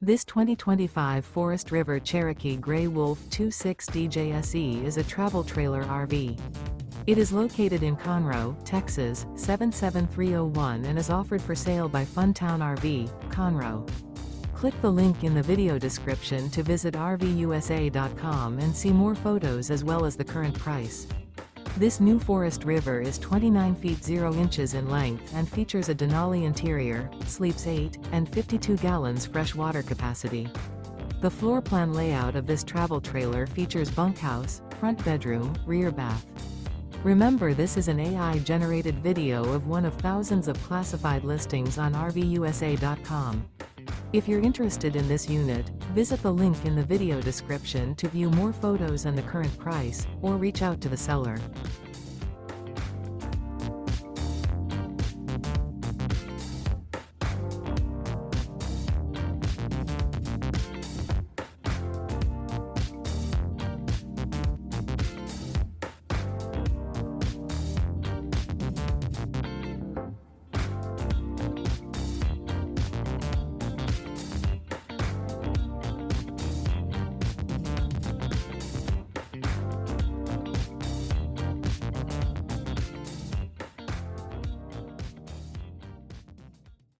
This 2025 Forest River Cherokee Grey Wolf 26DJSE is a travel trailer RV. It is located in Conroe, Texas, 77301 and is offered for sale by Funtown RV, Conroe. Click the link in the video description to visit RVUSA.com and see more photos as well as the current price. This new Forest River is 29 feet 0 inches in length and features a DENALI interior, sleeps 8, and 52 gallons fresh water capacity. The floor plan layout of this travel trailer features bunkhouse, front bedroom, rear bath. Remember, this is an AI-generated video of one of thousands of classified listings on RVUSA.com. If you're interested in this unit, visit the link in the video description to view more photos and the current price, or reach out to the seller.